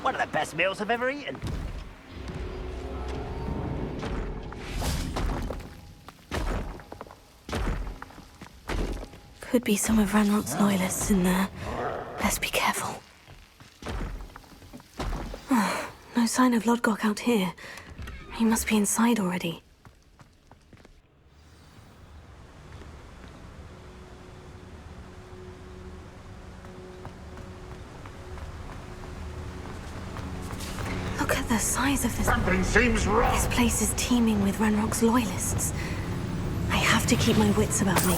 One of the best meals I've ever eaten. Could be some of Ranrock's loyalists in there. Best be careful. No sign of Lodgok out here. He must be inside already. Look at the size of this. Something seems wrong. This place is teeming with Ranrock's loyalists. I have to keep my wits about me.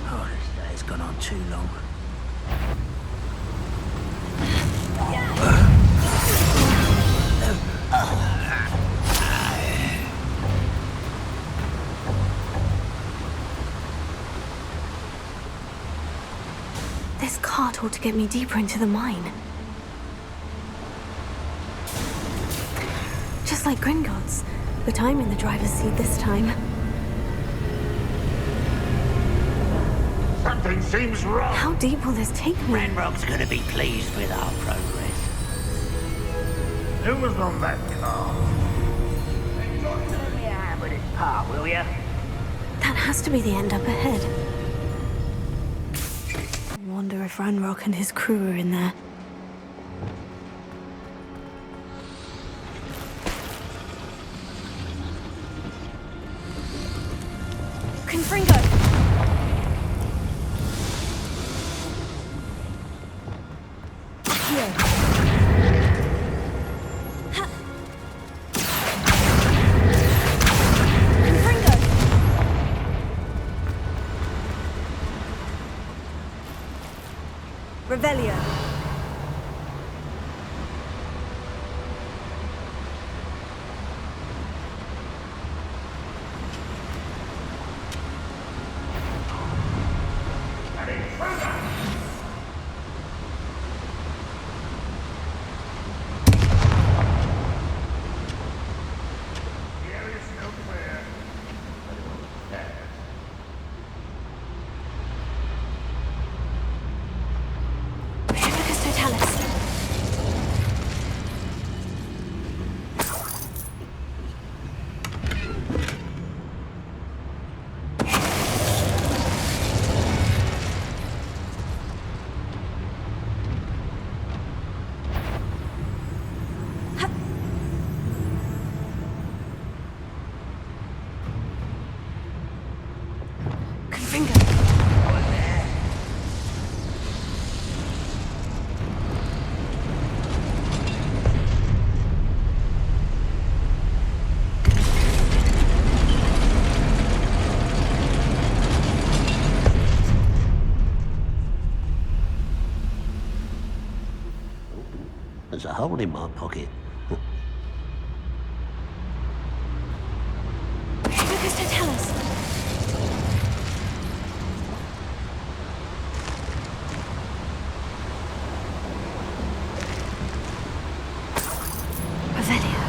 Oh, this day's gone on too long. This cart ought to get me deeper into the mine. Just like Gringotts, but I'm in the driver's seat this time. Something seems wrong. How deep will this take me? Ranrock's gonna be pleased with our progress. Who was on that car? Let me have with his part, will ya? That has to be the end up ahead. Wonder if Ranrock and his crew are in there. Confringo! Here. Ha. Confringo! Revelio. There's a hole in my pocket. Focus to tell us. Revelio.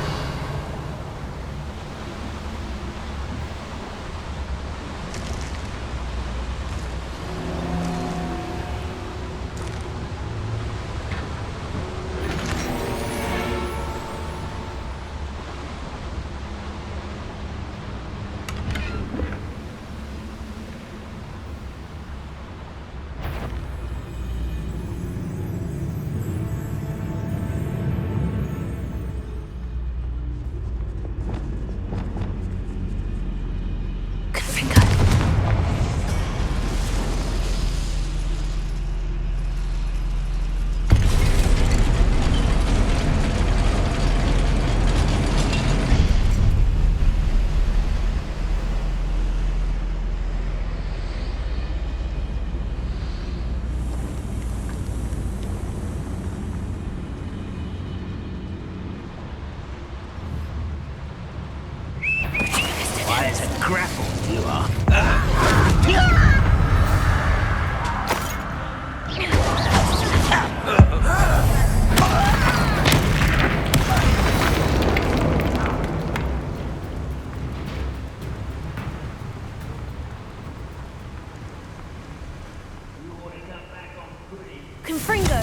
Confringo!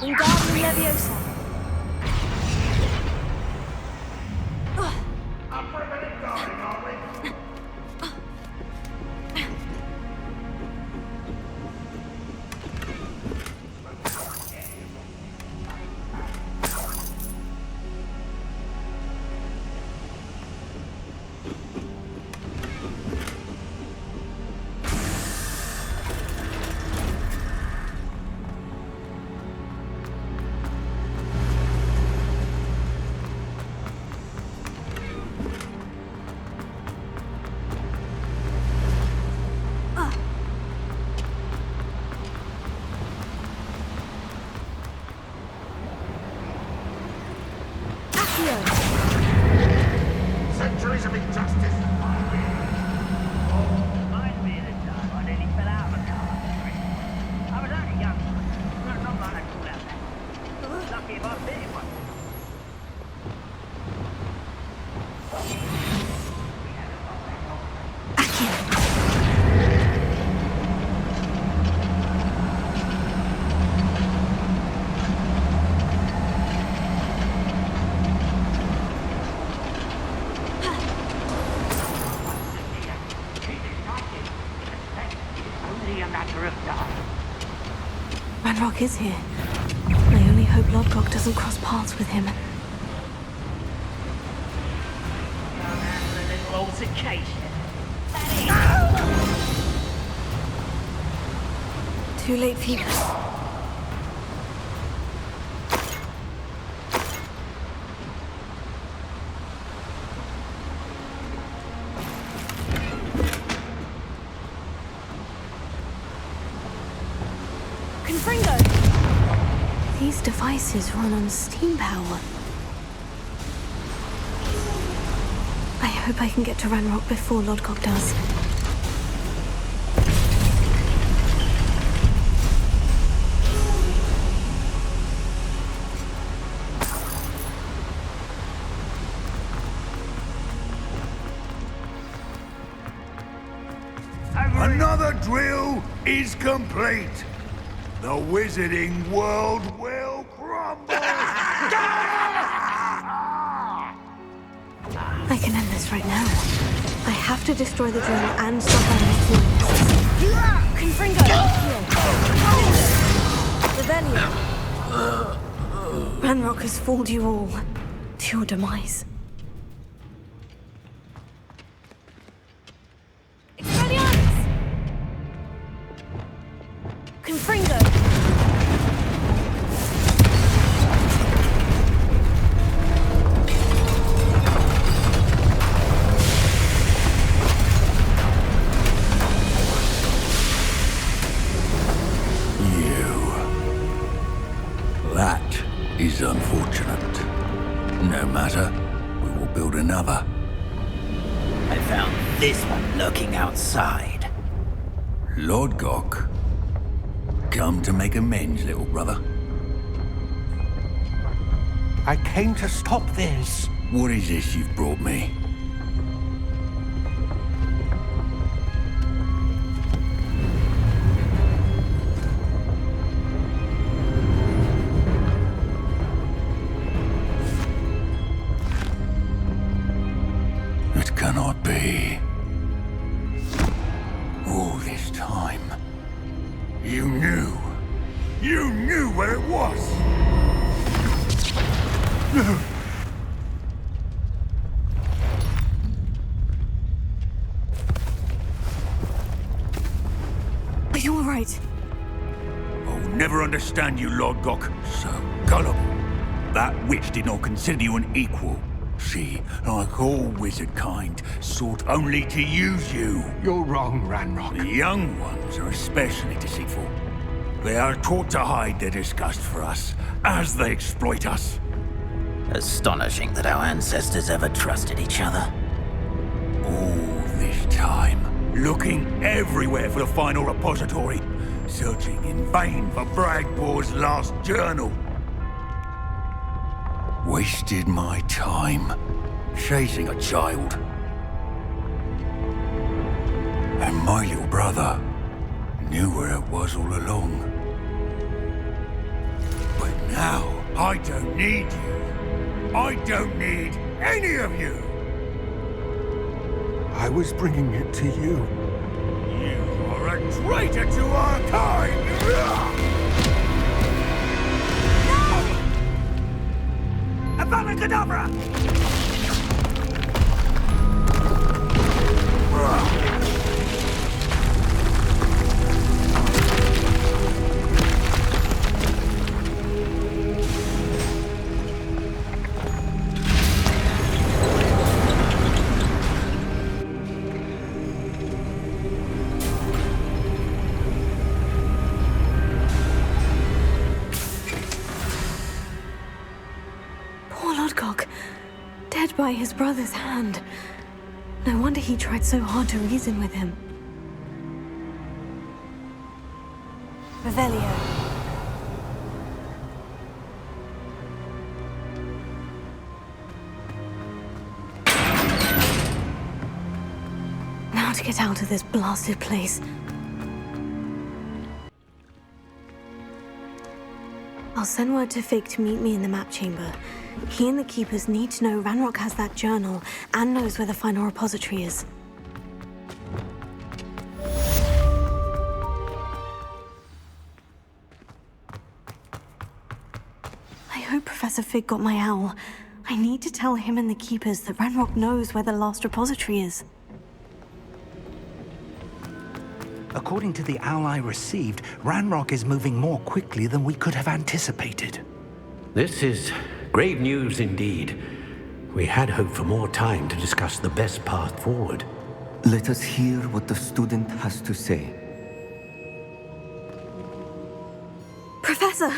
Wingardium Leviosa. Centuries of injustice. Reminds me of the time I nearly fell out of a car. I was only young, not like I call out that. Lucky if I bit him one. Ranrock is here. I only hope Lodgok doesn't cross paths with him. A little altercation. Too late for you. Confringo! These devices run on steam power. I hope I can get to Ranrock before Lodgok does. Another drill is complete. The wizarding world will crumble. I can end this right now. I have to destroy the drill and stop Ranrock's loyalists. Confringo! Revelio! Ranrock has fooled you all to your demise. Expelliarmus! Confringo! That is unfortunate. No matter, we will build another. I found this one lurking outside. Lodgok, come to make amends, little brother. I came to stop this. What is this you've brought me? It cannot be. All this time, you knew. You knew where it was. Are you all right? I'll never understand you, Lodgok. So gullible. That witch did not consider you an equal. She, like all wizard kind, sought only to use you. You're wrong, Ranrock. The young ones are especially deceitful. They are taught to hide their disgust for us, as they exploit us. Astonishing that our ancestors ever trusted each other. All this time, looking everywhere for the final repository, searching in vain for Bragbor's last journal. Wasted my time, chasing a child. And my little brother knew where it was all along. But now, I don't need you. I don't need any of you. I was bringing it to you. You are a traitor to our kind! Abracadabra! Poor Lodgok, dead by his brother's hand. No wonder he tried so hard to reason with him. Revelio. Now to get out of this blasted place. I'll send word to Fig to meet me in the map chamber. He and the Keepers need to know Ranrock has that journal and knows where the final repository is. I hope Professor Fig got my owl. I need to tell him and the Keepers that Ranrock knows where the last repository is. According to the owl I received, Ranrock is moving more quickly than we could have anticipated. This is grave news indeed. We had hoped for more time to discuss the best path forward. Let us hear what the student has to say. Professor,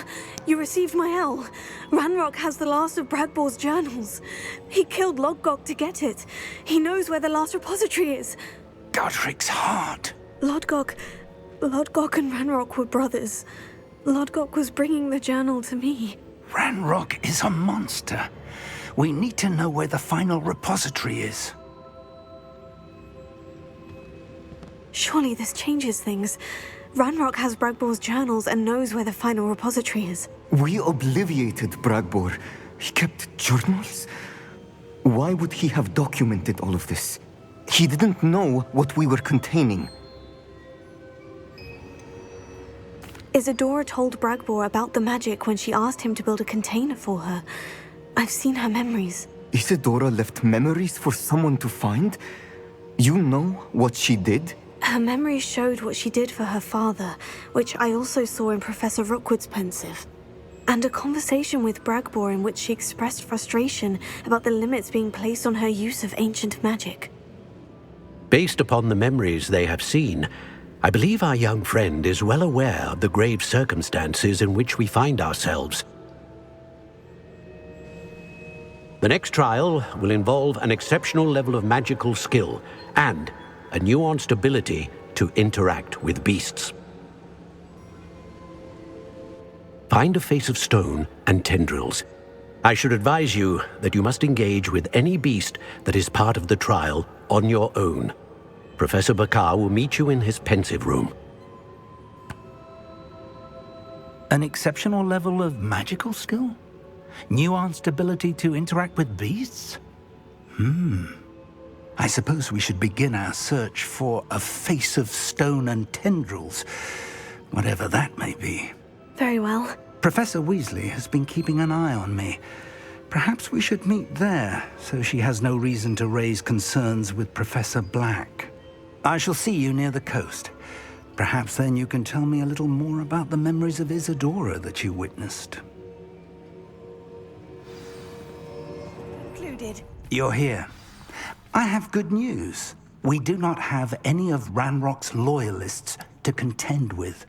you received my owl. Ranrock has the last of Bragbor's journals. He killed Lodgok to get it. He knows where the last repository is. Godric's heart. Lodgok and Ranrock were brothers. Lodgok was bringing the journal to me. Ranrock is a monster. We need to know where the final repository is. Surely this changes things. Ranrock has Bragbor's journals and knows where the final repository is. We obliviated Bragbor. He kept journals? Why would he have documented all of this? He didn't know what we were containing. Isadora told Bragbor about the magic when she asked him to build a container for her. I've seen her memories. Isadora left memories for someone to find? You know what she did? Her memories showed what she did for her father, which I also saw in Professor Rookwood's pensive. And a conversation with Bragbor in which she expressed frustration about the limits being placed on her use of ancient magic. Based upon the memories they have seen, I believe our young friend is well aware of the grave circumstances in which we find ourselves. The next trial will involve an exceptional level of magical skill and a nuanced ability to interact with beasts. Find a face of stone and tendrils. I should advise you that you must engage with any beast that is part of the trial on your own. Professor Bakar will meet you in his pensive room. An exceptional level of magical skill? Nuanced ability to interact with beasts? I suppose we should begin our search for a face of stone and tendrils, whatever that may be. Very well. Professor Weasley has been keeping an eye on me. Perhaps we should meet there, so she has no reason to raise concerns with Professor Black. I shall see you near the coast. Perhaps then you can tell me a little more about the memories of Isadora that you witnessed. Concluded. You're here. I have good news. We do not have any of Ranrock's loyalists to contend with.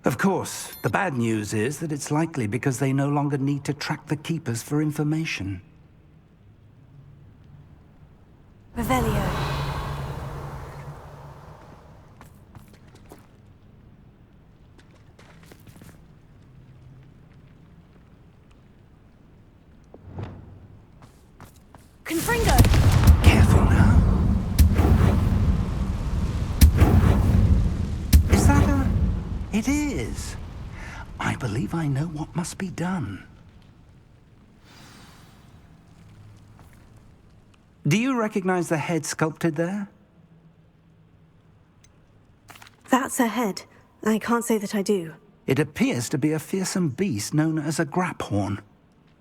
Of course, the bad news is that it's likely because they no longer need to track the Keepers for information. Revelio. Confringo! Careful now. Is that a... It is. I believe I know what must be done. Do you recognize the head sculpted there? That's a head. I can't say that I do. It appears to be a fearsome beast known as a graphorn.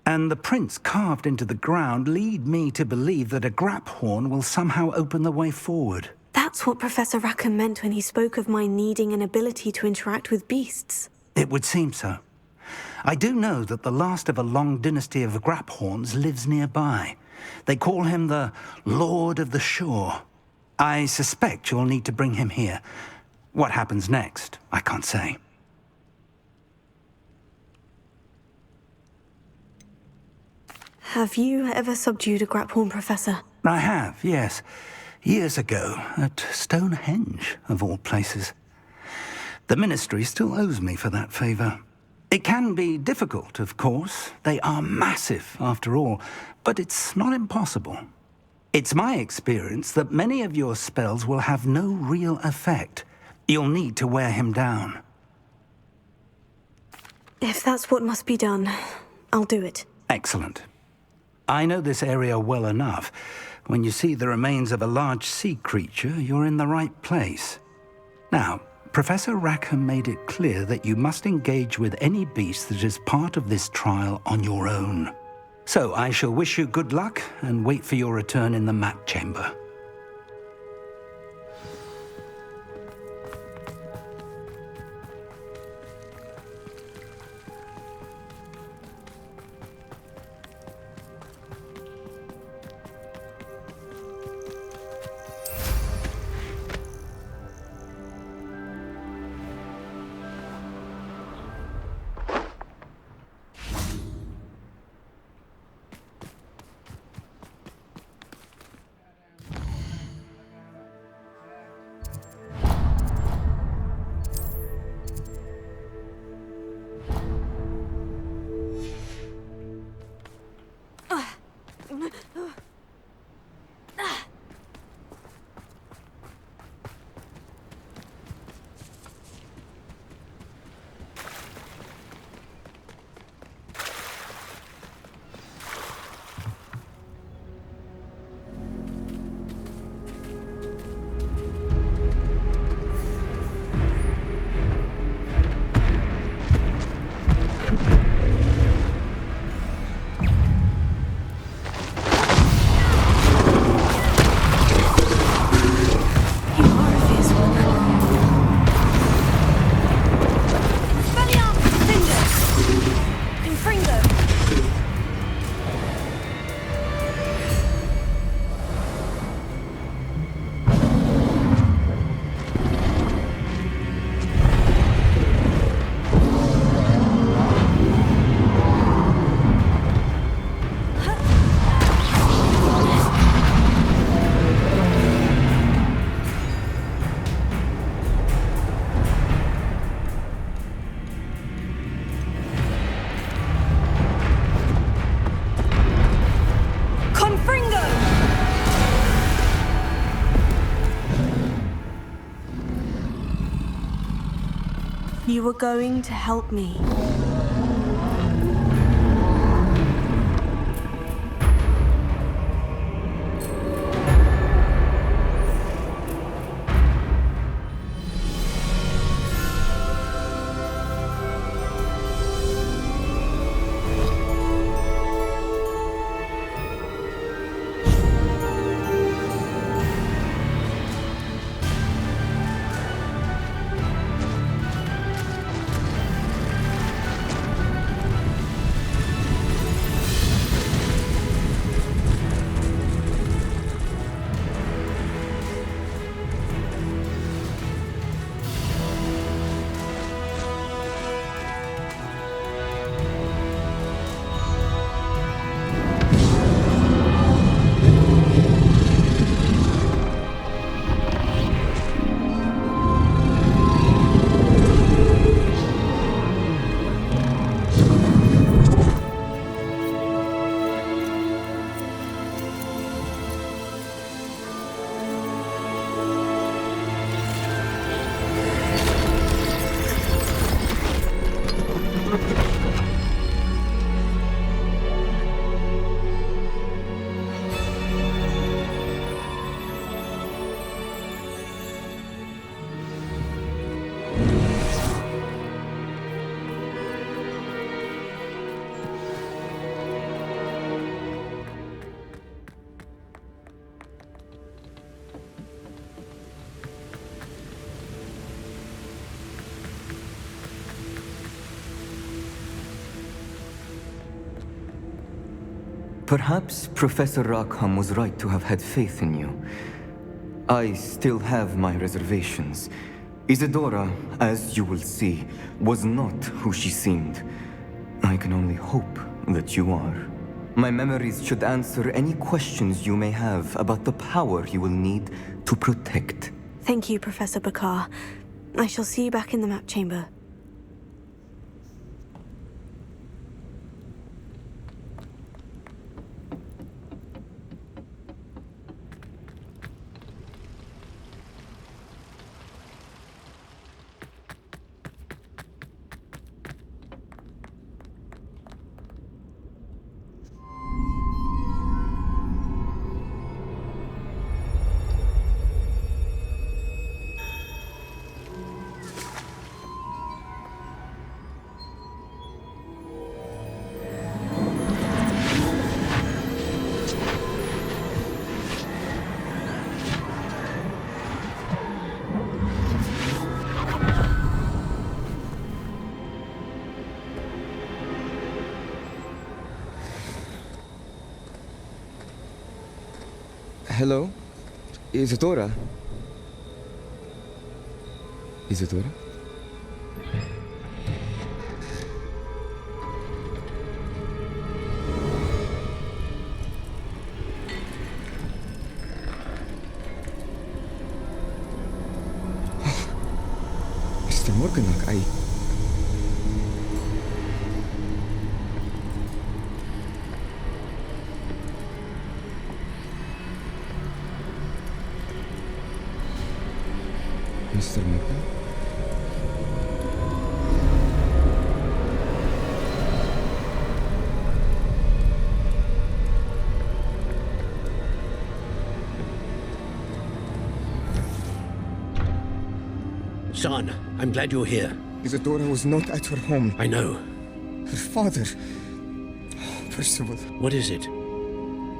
And the prints carved into the ground lead me to believe that a graphorn will somehow open the way forward. That's what Professor Rackham meant when he spoke of my needing an ability to interact with beasts. It would seem so. I do know that the last of a long dynasty of graphorns lives nearby. They call him the Lord of the Shore. I suspect you'll need to bring him here. What happens next, I can't say. Have you ever subdued a graphorn, Professor? I have, yes. Years ago, at Stonehenge, of all places. The Ministry still owes me for that favor. It can be difficult, of course. They are massive, after all, but it's not impossible. It's my experience that many of your spells will have no real effect. You'll need to wear him down. If that's what must be done, I'll do it. Excellent. I know this area well enough. When you see the remains of a large sea creature, you're in the right place. Now, Professor Rackham made it clear that you must engage with any beast that is part of this trial on your own. So I shall wish you good luck and wait for your return in the map chamber. You were going to help me. Perhaps Professor Rackham was right to have had faith in you. I still have my reservations. Isadora, as you will see, was not who she seemed. I can only hope that you are. My memories should answer any questions you may have about the power you will need to protect. Thank you, Professor Bakar. I shall see you back in the map chamber. Hello? Isadora? Isadora? Mr. Morganach, Mr. Morgan? Son, I'm glad you're here. Isadora was not at her home. I know. Her father... Percival. What is it?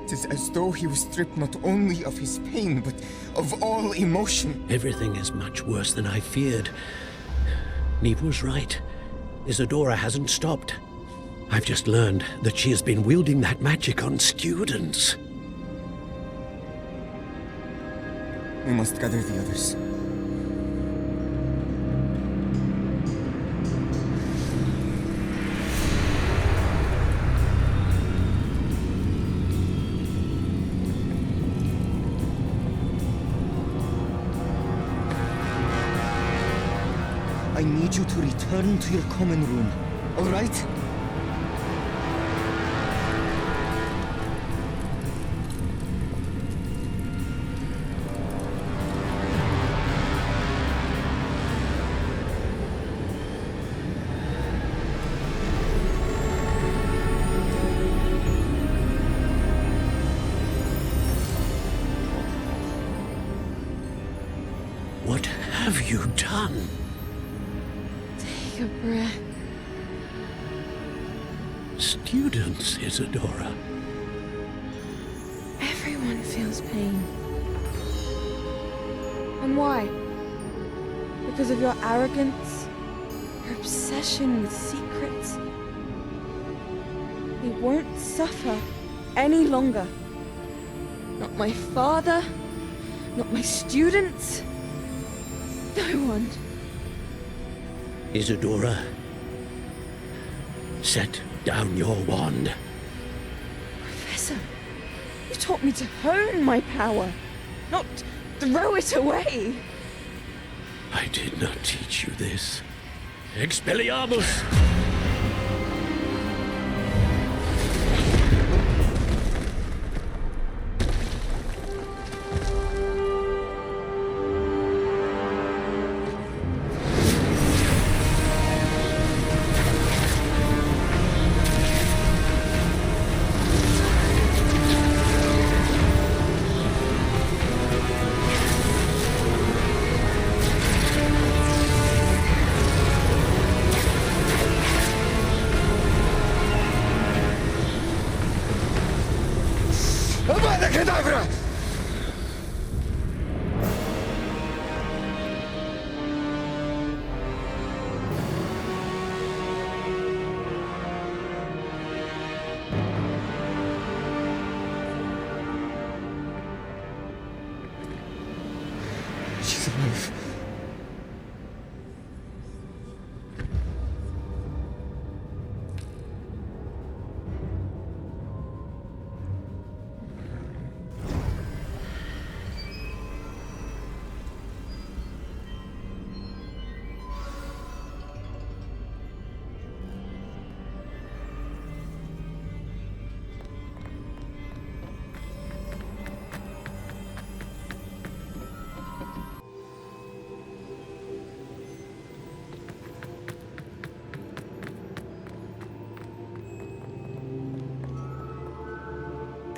It is as though he was stripped not only of his pain, but of all emotion. Everything is much worse than I feared. Neve was right. Isadora hasn't stopped. I've just learned that she has been wielding that magic on students. We must gather the others. I need you to return to your common room, all right? What have you done? Take a breath. Students, Isadora. Everyone feels pain. And why? Because of your arrogance? Your obsession with secrets? We won't suffer any longer. Not my father, not my students, no one. Isadora, set down your wand. Professor, you taught me to hone my power, not throw it away. I did not teach you this. Expelliarmus! alive.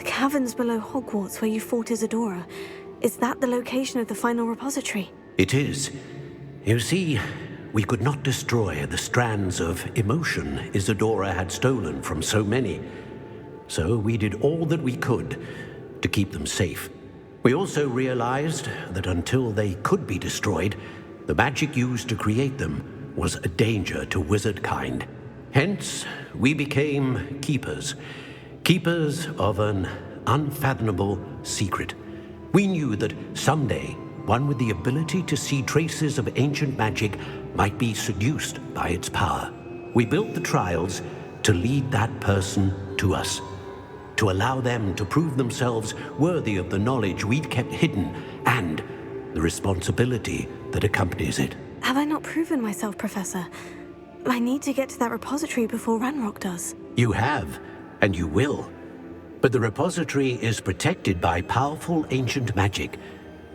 Caverns below Hogwarts where you fought Isadora. Is that the location of the final repository? It is. You see, we could not destroy the strands of emotion Isadora had stolen from so many. So we did all that we could to keep them safe. We also realized that until they could be destroyed, the magic used to create them was a danger to wizard kind. Hence, we became keepers. Keepers of an unfathomable secret. We knew that someday, one with the ability to see traces of ancient magic might be seduced by its power. We built the trials to lead that person to us, to allow them to prove themselves worthy of the knowledge we'd kept hidden and the responsibility that accompanies it. Have I not proven myself, Professor? I need to get to that repository before Ranrock does. You have, and you will. But the repository is protected by powerful ancient magic.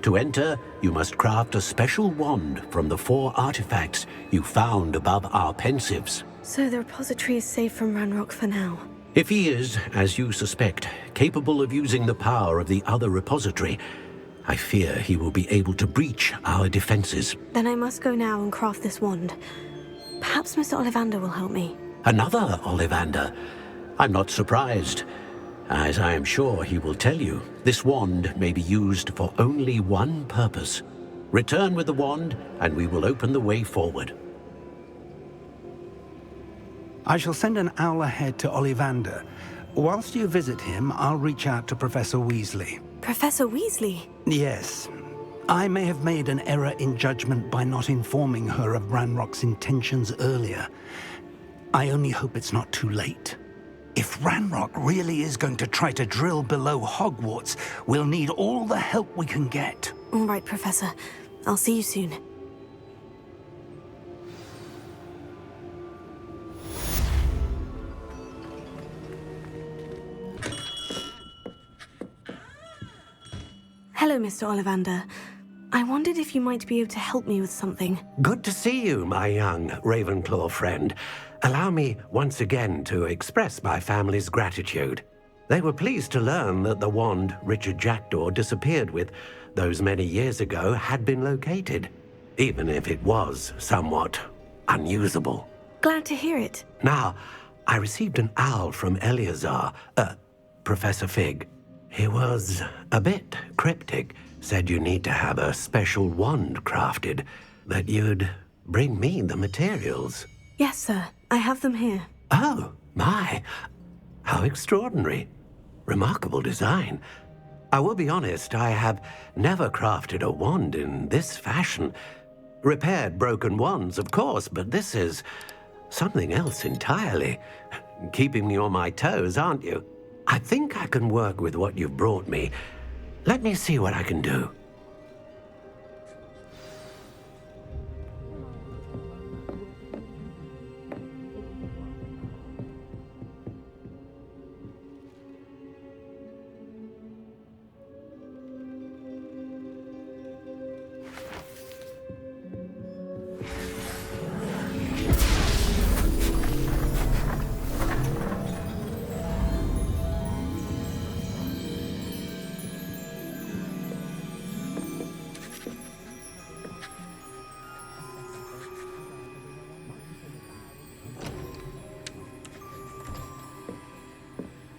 To enter, you must craft a special wand from the 4 artifacts you found above our pensives. So the repository is safe from Ranrock for now. If he is, as you suspect, capable of using the power of the other repository, I fear he will be able to breach our defenses. Then I must go now and craft this wand. Perhaps Mr. Ollivander will help me. Another Ollivander? I'm not surprised. As I am sure he will tell you, this wand may be used for only one purpose. Return with the wand, and we will open the way forward. I shall send an owl ahead to Ollivander. Whilst you visit him, I'll reach out to Professor Weasley. Professor Weasley? Yes. I may have made an error in judgment by not informing her of Ranrock's intentions earlier. I only hope it's not too late. If Ranrock really is going to try to drill below Hogwarts, we'll need all the help we can get. All right, Professor. I'll see you soon. Hello, Mr. Ollivander. I wondered if you might be able to help me with something. Good to see you, my young Ravenclaw friend. Allow me once again to express my family's gratitude. They were pleased to learn that the wand Richard Jackdaw disappeared with those many years ago had been located, even if it was somewhat unusable. Glad to hear it. Now, I received an owl from Eleazar, Professor Fig. He was a bit cryptic, said you need to have a special wand crafted, that you'd bring me the materials. Yes, sir. I have them here. Oh, my. How extraordinary. Remarkable design. I will be honest, I have never crafted a wand in this fashion. Repaired broken wands, of course, but this is something else entirely. Keeping me on my toes, aren't you? I think I can work with what you've brought me. Let me see what I can do.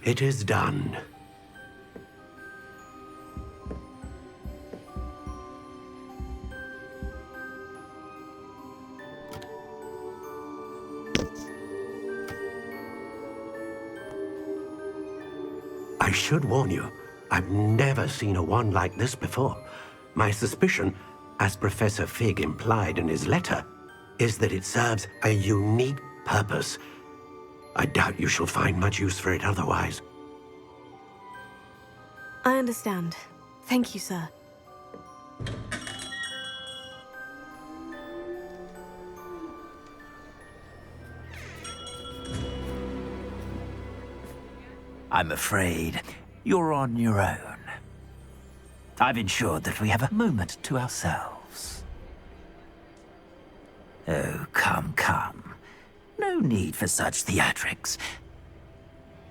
It is done. I should warn you, I've never seen a wand like this before. My suspicion, as Professor Fig implied in his letter, is that it serves a unique purpose. I doubt you shall find much use for it otherwise. I understand. Thank you, sir. I'm afraid you're on your own. I've ensured that we have a moment to ourselves. Oh, come, come. No need for such theatrics.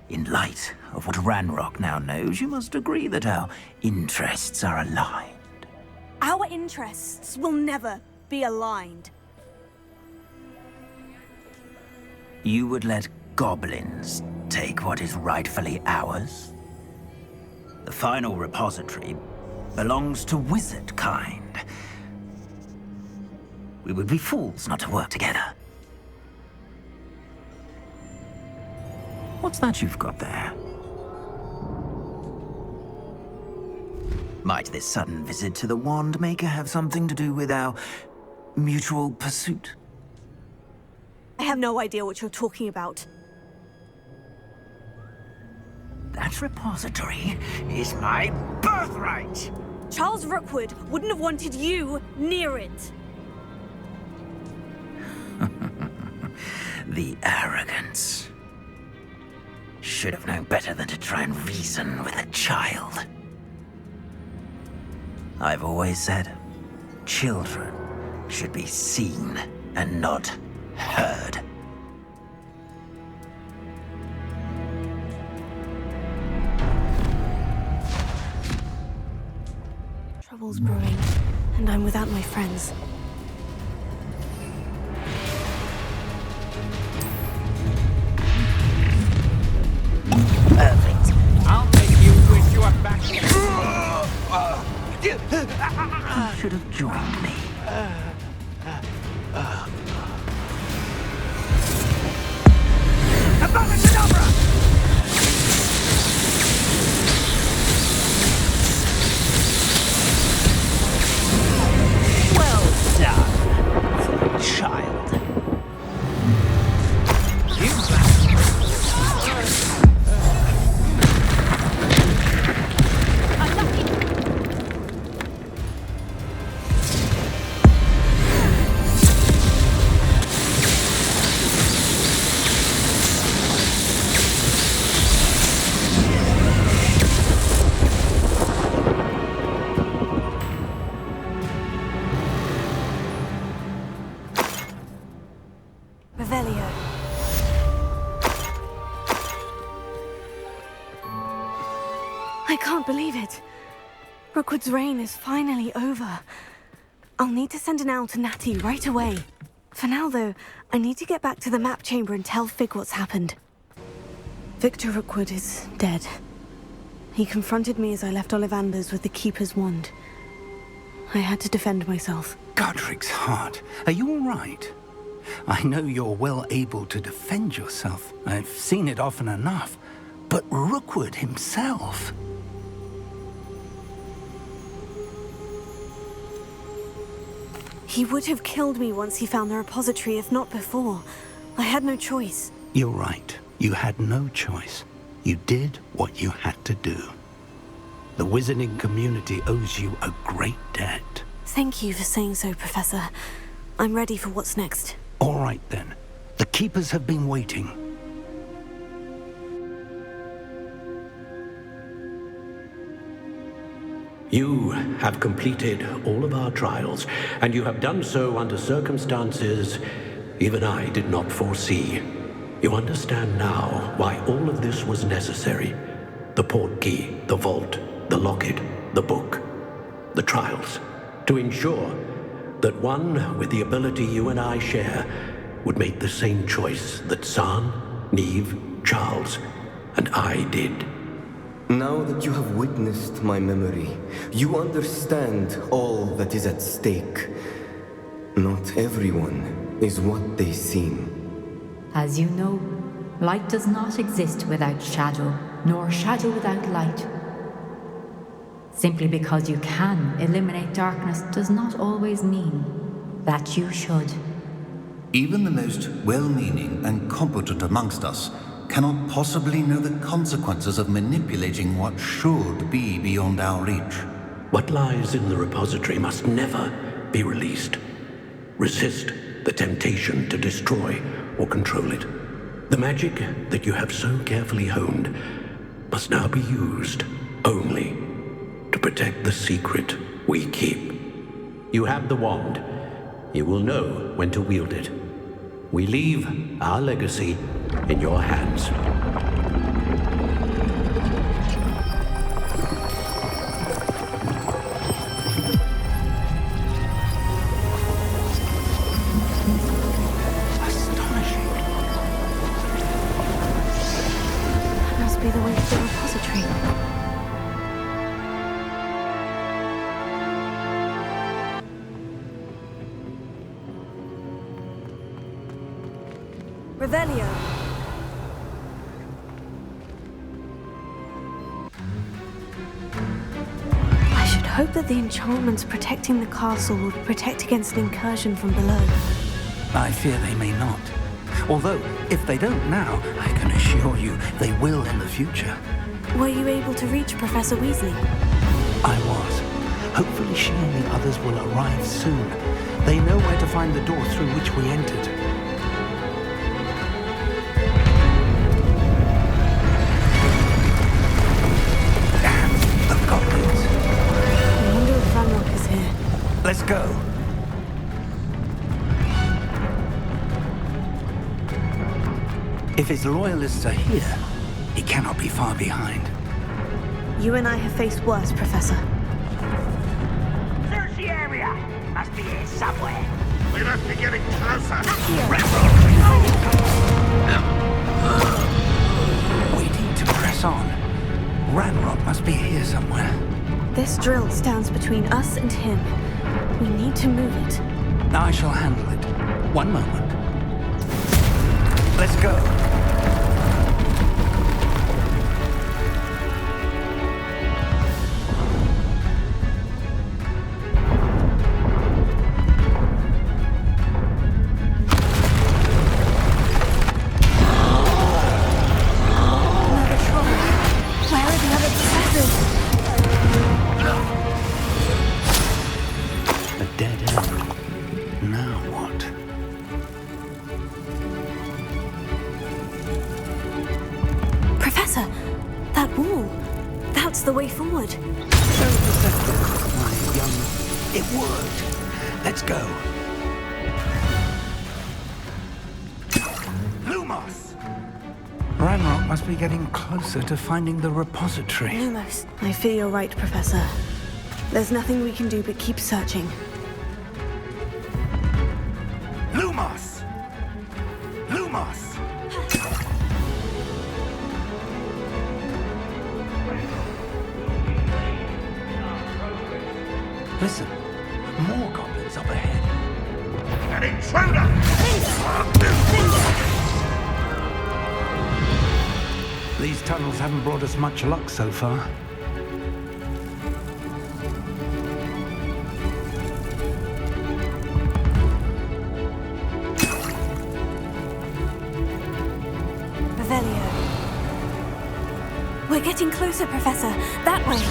In light of what Ranrock now knows, you must agree that our interests are aligned. Our interests will never be aligned. You would let goblins take what is rightfully ours? The final repository belongs to wizard kind. We would be fools not to work together. What's that you've got there? Might this sudden visit to the Wand Maker have something to do with our mutual pursuit? I have no idea what you're talking about. That repository is my birthright! Charles Rookwood wouldn't have wanted you near it. The arrogance. Should have known better than to try and reason with a child. I've always said, children should be seen and not heard. Trouble's brewing, and I'm without my friends. Perfect. I'll make you wish you were back. You should have joined me. Abracadabra! Well done, child. Revelio. I can't believe it. Rookwood's reign is finally over. I'll need to send an owl to Natty right away. For now, though, I need to get back to the map chamber and tell Fig what's happened. Victor Rookwood is dead. He confronted me as I left Ollivander's with the Keeper's wand. I had to defend myself. Godric's heart, are you all right? I know you're well able to defend yourself. I've seen it often enough. But Rookwood himself... He would have killed me once he found the repository, if not before. I had no choice. You're right. You had no choice. You did what you had to do. The wizarding community owes you a great debt. Thank you for saying so, Professor. I'm ready for what's next. All right, then. The Keepers have been waiting. You have completed all of our trials, and you have done so under circumstances even I did not foresee. You understand now why all of this was necessary. The portkey, the vault, the locket, the book, the trials. To ensure that one with the ability you and I share would make the same choice that San, Neve, Charles, and I did. Now that you have witnessed my memory, you understand all that is at stake. Not everyone is what they seem. As you know, light does not exist without shadow, nor shadow without light. Simply because you can eliminate darkness does not always mean that you should. Even the most well-meaning and competent amongst us cannot possibly know the consequences of manipulating what should be beyond our reach. What lies in the repository must never be released. Resist the temptation to destroy or control it. The magic that you have so carefully honed must now be used only to protect the secret we keep. You have the wand. You will know when to wield it. We leave our legacy in your hands. Astonishing. That must be the way to the repository. Revelio. I should hope that the enchantments protecting the castle will protect against an incursion from below. I fear they may not. Although, if they don't now, I can assure you they will in the future. Were you able to reach Professor Weasley? I was. Hopefully she and the others will arrive soon. They know where to find the door through which we entered. Let's go. If his loyalists are here, he cannot be far behind. You and I have faced worse, Professor. Search the area. Must be here somewhere. We must be getting closer. Waiting to press on. Ranrock must be here somewhere. This drill stands between us and him. We need to move it. I shall handle it. One moment. Let's go. Another troll. Where are the other professors? A dead end. Now what? Professor, that wall. That's the way forward. So perceptive, my young... It worked. Let's go. Lumos! Ranrock must be getting closer to finding the repository. Lumos, I fear you're right, Professor. There's nothing we can do but keep searching. Lumos! Lumos! Listen, more goblins up ahead. An intruder! These tunnels haven't brought us much luck so far. Revelio. We're getting closer, Professor. That way.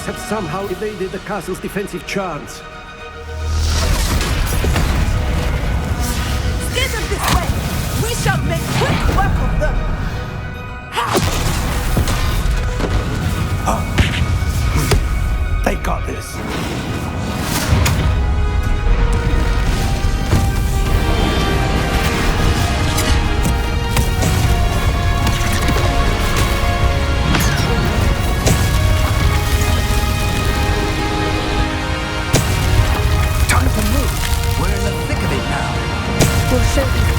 Have somehow evaded the castle's defensive charms. Steer them this way! We shall make quick work of them! They got this.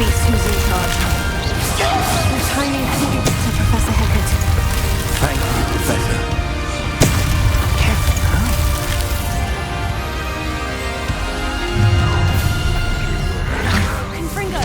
beast who's in charge. Your timing couldn't be better, Professor Hecat. Thank you, Professor. Careful now. Confringo!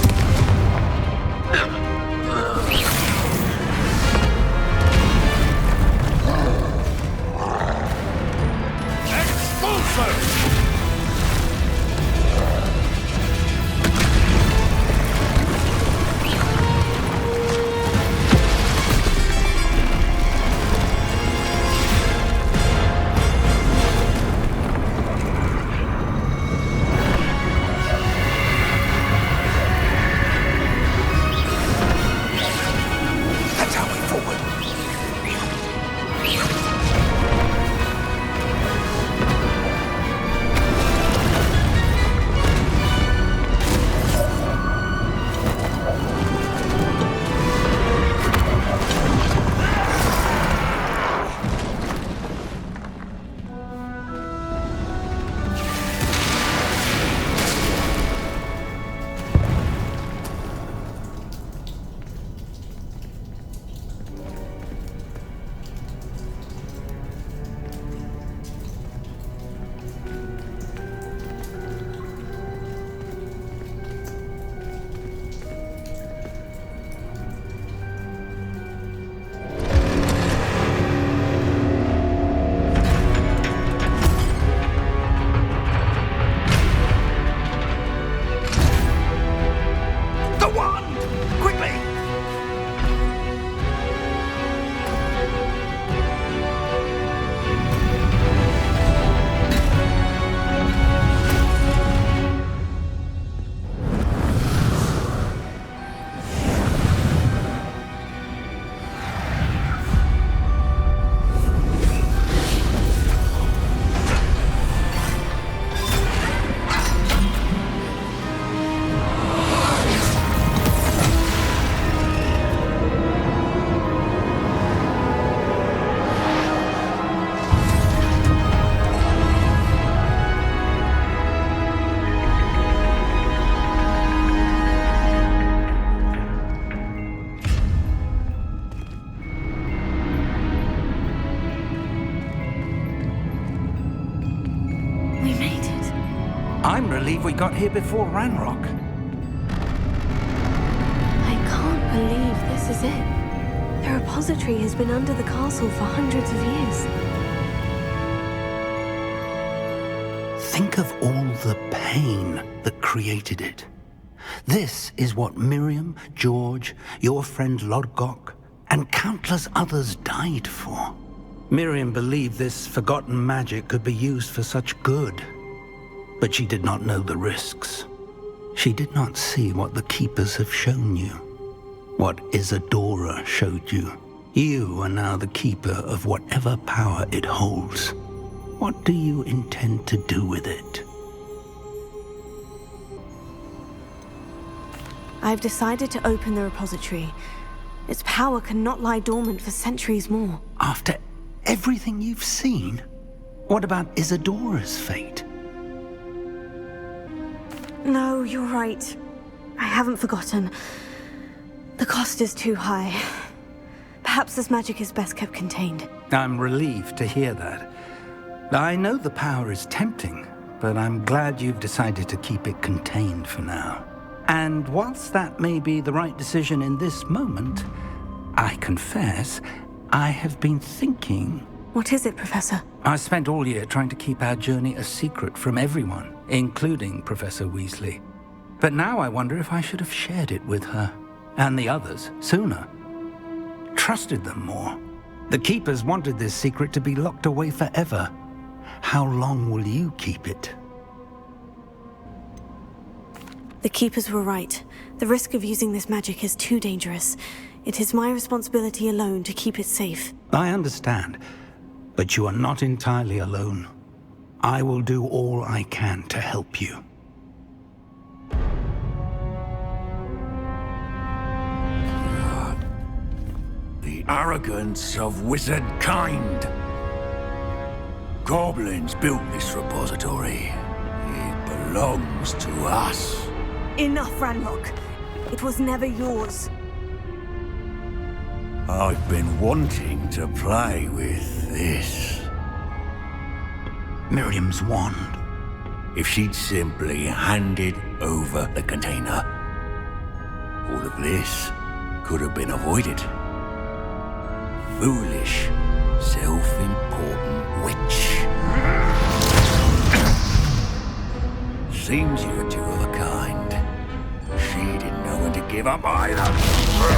I'm relieved we got here before Ranrock. I can't believe this is it. The repository has been under the castle for hundreds of years. Think of all the pain that created it. This is what Miriam, George, your friend Lodgok, and countless others died for. Miriam believed this forgotten magic could be used for such good. But she did not know the risks. She did not see what the Keepers have shown you. What Isadora showed you. You are now the Keeper of whatever power it holds. What do you intend to do with it? I've decided to open the repository. Its power cannot lie dormant for centuries more. After everything you've seen? What about Isadora's fate? No, you're right. I haven't forgotten. The cost is too high. Perhaps this magic is best kept contained. I'm relieved to hear that. I know the power is tempting, but I'm glad you've decided to keep it contained for now. And whilst that may be the right decision in this moment, I confess, I have been thinking... What is it, Professor? I spent all year trying to keep our journey a secret from everyone, including Professor Weasley. But now I wonder if I should have shared it with her, and the others, sooner. Trusted them more. The Keepers wanted this secret to be locked away forever. How long will you keep it? The Keepers were right. The risk of using this magic is too dangerous. It is my responsibility alone to keep it safe. I understand, but you are not entirely alone. I will do all I can to help you. The arrogance of wizard kind. Goblins built this repository. It belongs to us. Enough, Ranrock. It was never yours. I've been wanting to play with this. Miriam's wand. If she'd simply handed over the container, all of this could have been avoided. Foolish, self-important witch. Seems you were two of a kind. She didn't know when to give up either.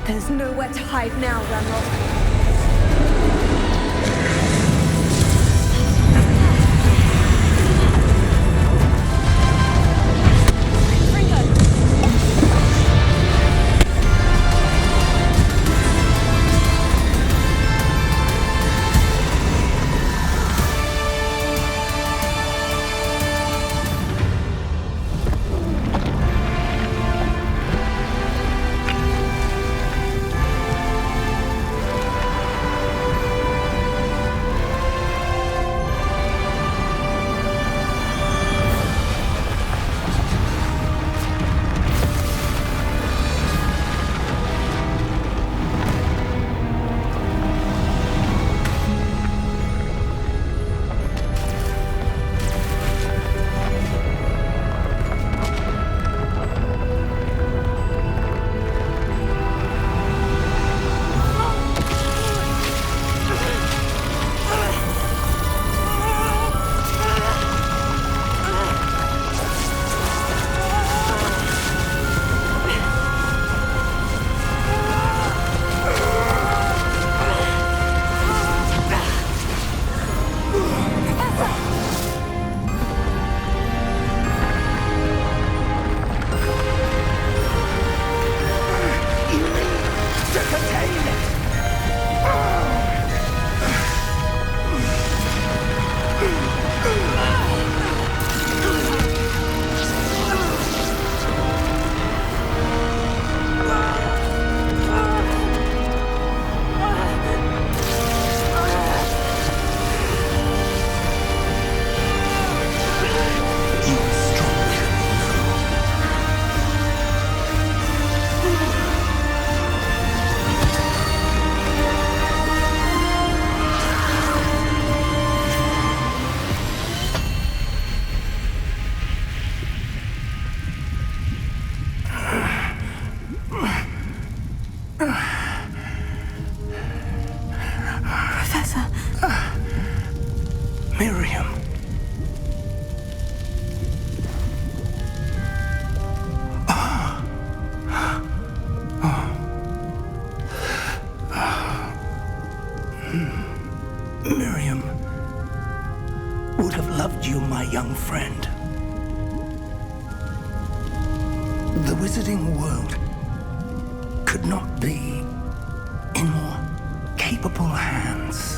There's nowhere to hide now, Ranrock. Miriam. Miriam would have loved you, my young friend. The wizarding world could not be in more capable hands.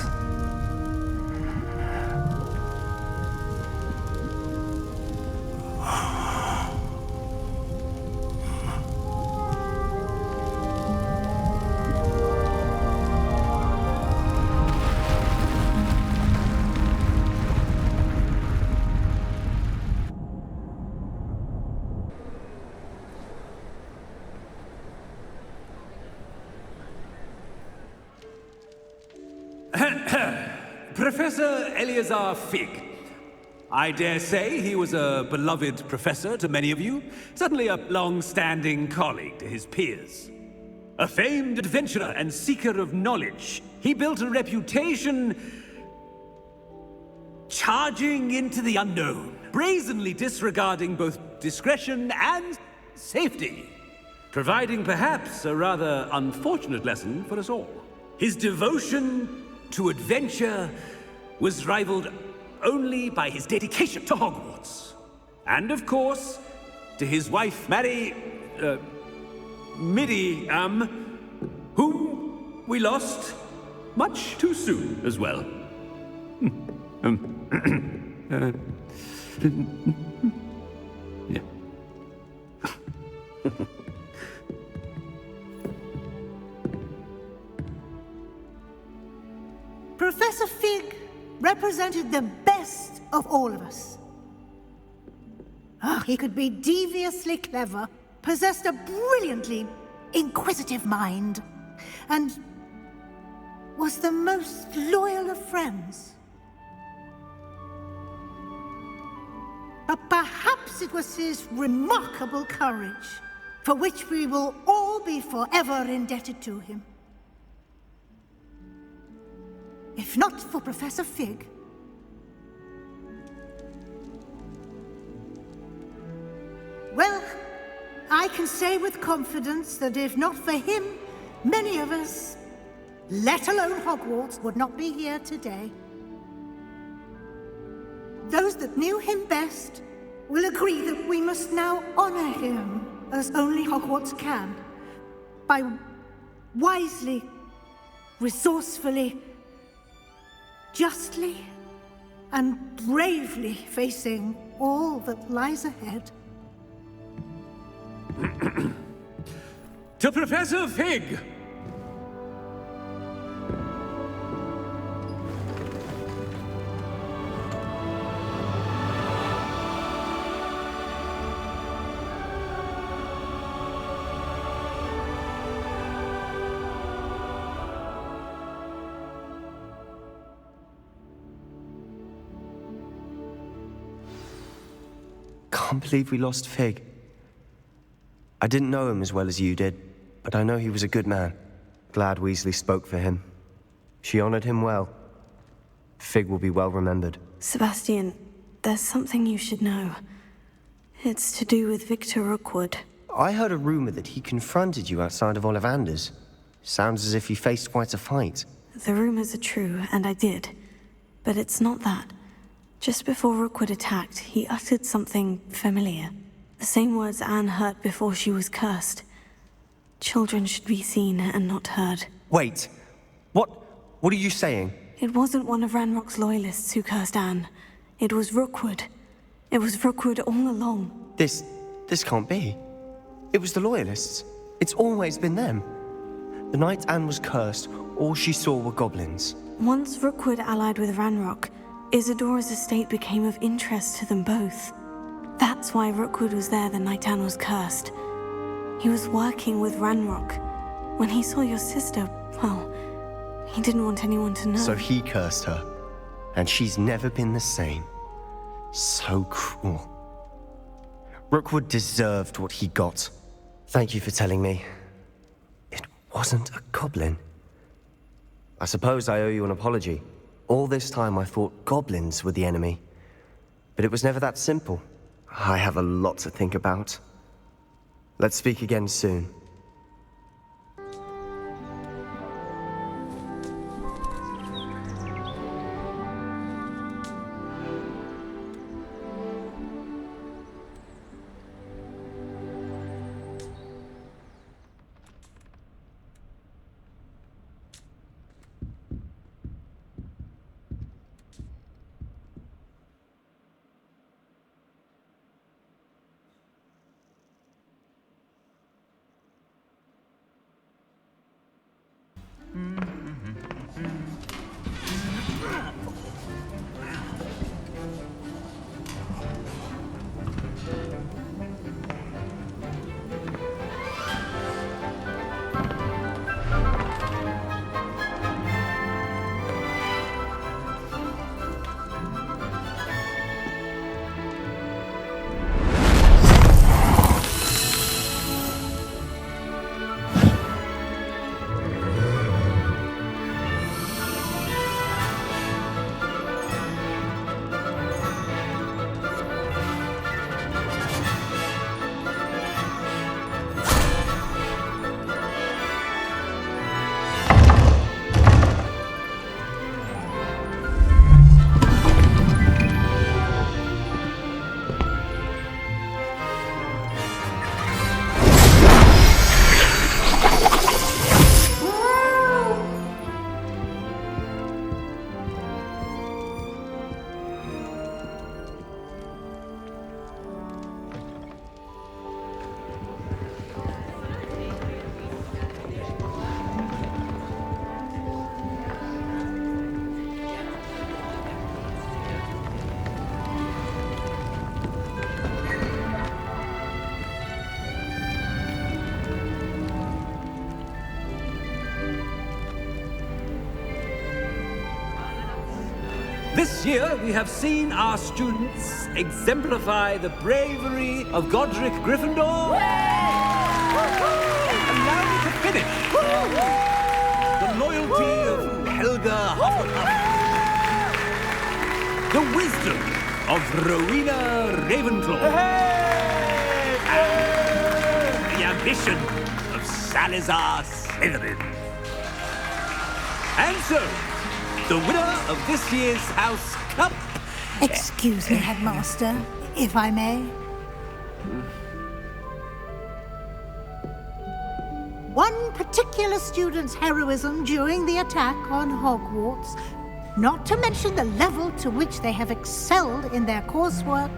Professor Eleazar Fig. I dare say he was a beloved professor to many of you, certainly a long-standing colleague to his peers. A famed adventurer and seeker of knowledge, he built a reputation charging into the unknown, brazenly disregarding both discretion and safety, providing perhaps a rather unfortunate lesson for us all. His devotion to adventure was rivaled only by his dedication to Hogwarts. And of course, to his wife, Midi, whom we lost much too soon as well. Yeah. Professor Fig represented the best of all of us. He could be deviously clever, possessed a brilliantly inquisitive mind, and was the most loyal of friends. But perhaps it was his remarkable courage, for which we will all be forever indebted to him. If not for Professor Fig, well, I can say with confidence that if not for him, many of us, let alone Hogwarts, would not be here today. Those that knew him best will agree that we must now honor him as only Hogwarts can, by wisely, resourcefully, justly and bravely facing all that lies ahead. To Professor Fig! Can't believe we lost Fig. I didn't know him as well as you did, but I know he was a good man. Glad Weasley spoke for him. She honored him well. Fig will be well remembered. Sebastian, there's something you should know. It's to do with Victor Rookwood. I heard a rumor that he confronted you outside of Ollivander's. Sounds as if he faced quite a fight. The rumors are true, and I did. But it's not that. Just before Rookwood attacked, he uttered something familiar. The same words Anne heard before she was cursed. Children should be seen and not heard. Wait, what are you saying? It wasn't one of Ranrock's loyalists who cursed Anne. It was Rookwood. It was Rookwood all along. This can't be. It was the loyalists. It's always been them. The night Anne was cursed, all she saw were goblins. Once Rookwood allied with Ranrock, Isadora's estate became of interest to them both. That's why Rookwood was there the night Anne was cursed. He was working with Ranrock. When he saw your sister, well, he didn't want anyone to know. So he cursed her, and she's never been the same. So cruel. Rookwood deserved what he got. Thank you for telling me. It wasn't a goblin. I suppose I owe you an apology. All this time I thought goblins were the enemy. But it was never that simple. I have a lot to think about. Let's speak again soon. This year, we have seen our students exemplify the bravery of Godric Gryffindor. Allow me to finish. The loyalty of Helga Hufflepuff. The wisdom of Rowena Ravenclaw. And the ambition of Salazar Slytherin. And so, the winner of this year's House Cup... Excuse me, Headmaster, if I may. One particular student's heroism during the attack on Hogwarts, not to mention the level to which they have excelled in their coursework,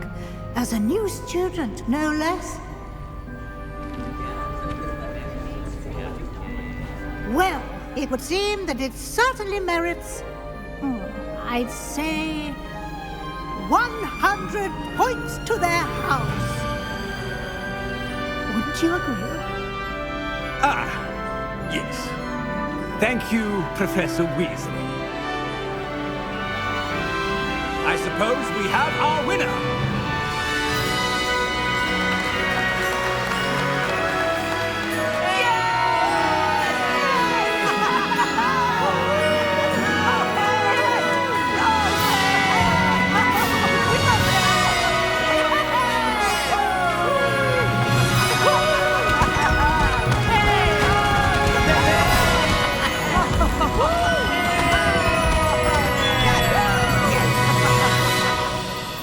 as a new student, no less. Well, it would seem that it certainly merits... I'd say 100 points to their house. Wouldn't you agree? Ah, yes. Thank you, Professor Weasley. I suppose we have our winner.